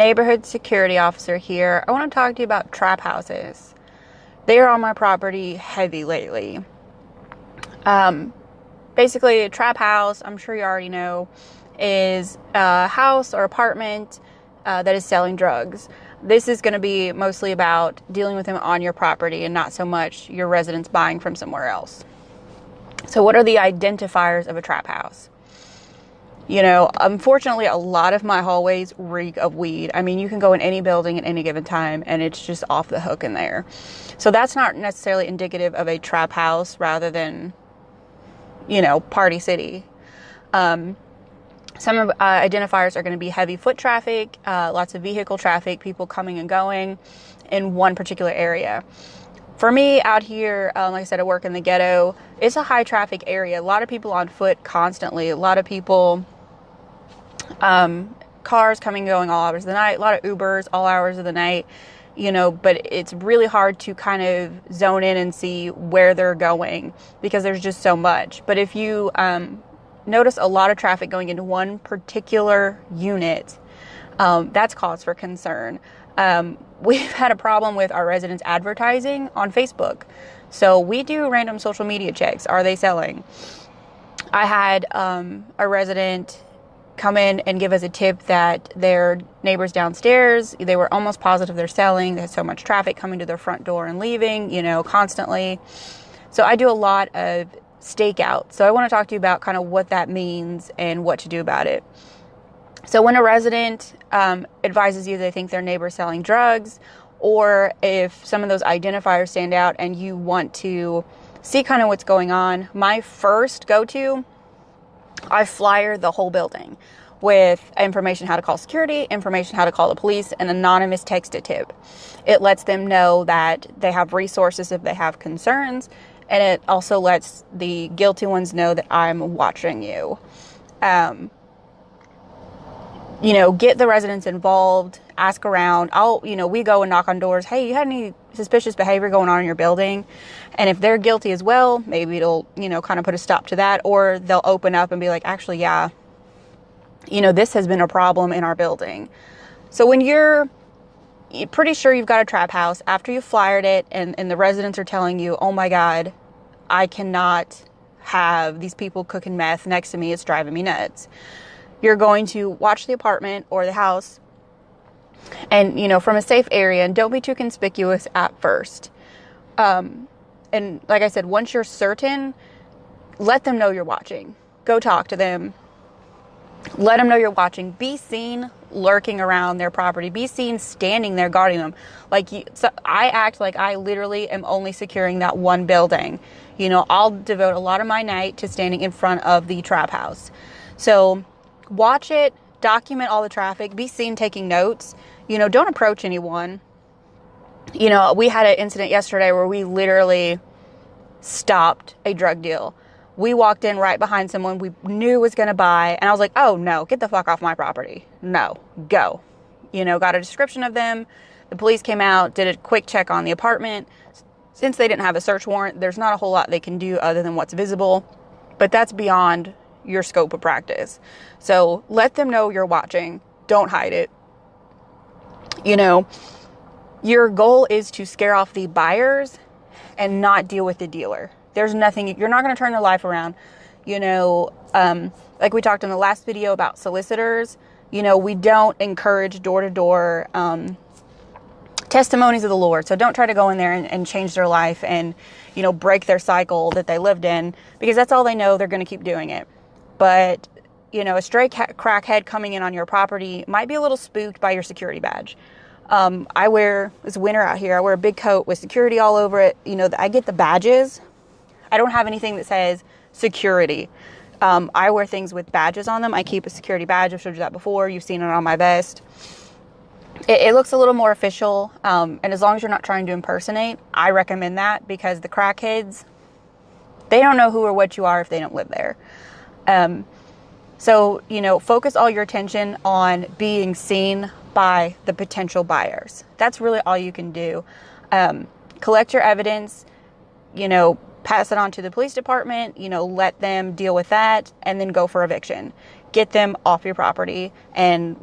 neighborhood security officer here. I want to talk to you about trap houses. They are on my property heavy lately. Basically, a trap house, I'm sure you already know, is a house or apartment that is selling drugs. This is going to be mostly about dealing with them on your property and not so much your residents buying from somewhere else. So what are the identifiers of a trap house? You know, unfortunately, a lot of my hallways reek of weed. I mean, you can go in any building at any given time and it's just off the hook in there. So that's not necessarily indicative of a trap house rather than, you know, party city. Some of identifiers are going to be heavy foot traffic, lots of vehicle traffic, people coming and going in one particular area. For me out here, like I said, I work in the ghetto. It's a high traffic area. A lot of people on foot constantly. A lot of people, cars coming and going all hours of the night. A lot of Ubers all hours of the night. You know, but it's really hard to kind of zone in and see where they're going because there's just so much. But if you notice a lot of traffic going into one particular unit, that's cause for concern. We've had a problem with our residents advertising on Facebook. So we do random social media checks. Are they selling? I had a resident come in and give us a tip that their neighbors downstairs, they were almost positive they're selling. There's so much traffic coming to their front door and leaving, you know, constantly. So I do a lot of stakeout. So I want to talk to you about kind of what that means and what to do about it. So when a resident advises you they think their neighbor's selling drugs, or if some of those identifiers stand out and you want to see kind of what's going on, my first go-to, I flyer the whole building with information how to call security, information how to call the police, an anonymous text-a tip. It lets them know that they have resources if they have concerns, and it also lets the guilty ones know that I'm watching you. You know, get the residents involved, ask around. We go and knock on doors. Hey, you had any suspicious behavior going on in your building? And if they're guilty as well, maybe it'll, kind of put a stop to that. Or they'll open up and be like, actually, yeah, this has been a problem in our building. So when you're pretty sure you've got a trap house, after you've flyered it and the residents are telling you, oh my God, I cannot have these people cooking meth next to me. It's driving me nuts. You're going to watch the apartment or the house and, from a safe area, and don't be too conspicuous at first. And like I said, once you're certain, let them know you're watching. Go talk to them. Let them know you're watching. Be seen lurking around their property. Be seen standing there guarding them. So I act like I literally am only securing that one building. I'll devote a lot of my night to standing in front of the trap house. So watch it, document all the traffic, be seen taking notes. Don't approach anyone. We had an incident yesterday where we literally stopped a drug deal. We walked in right behind someone we knew was going to buy, and I was like, oh no, get the fuck off my property. No, go. Got a description of them. The police came out, did a quick check on the apartment. Since they didn't have a search warrant, there's not a whole lot they can do other than what's visible, but that's beyond your scope of practice. So let them know you're watching. Don't hide it. Your goal is to scare off the buyers and not deal with the dealer. There's nothing, you're not going to turn their life around. Like we talked in the last video about solicitors, we don't encourage door-to-door testimonies of the Lord. So don't try to go in there and change their life and, break their cycle that they lived in, because that's all they know. They're going to keep doing it. But, a stray crackhead coming in on your property might be a little spooked by your security badge. It's winter out here. I wear a big coat with security all over it. I get the badges. I don't have anything that says security. I wear things with badges on them. I keep a security badge. I've showed you that before. You've seen it on my vest. It looks a little more official. And as long as you're not trying to impersonate, I recommend that, because the crackheads, they don't know who or what you are if they don't live there. So, focus all your attention on being seen by the potential buyers. That's really all you can do. Collect your evidence, pass it on to the police department, let them deal with that, and then go for eviction. Get them off your property and,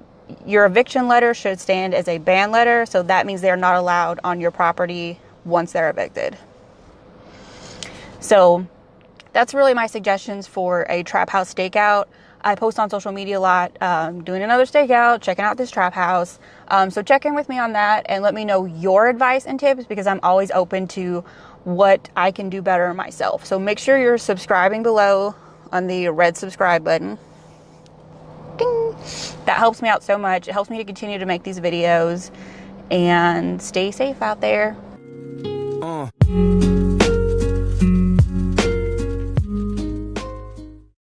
Your eviction letter should stand as a ban letter, so that means they're not allowed on your property once they're evicted. So that's really my suggestions for a trap house stakeout. I post on social media a lot, doing another stakeout, checking out this trap house. So check in with me on that and let me know your advice and tips, because I'm always open to what I can do better myself. So make sure you're subscribing below on the red subscribe button. Ding! That helps me out so much. It helps me to continue to make these videos, and stay safe out there.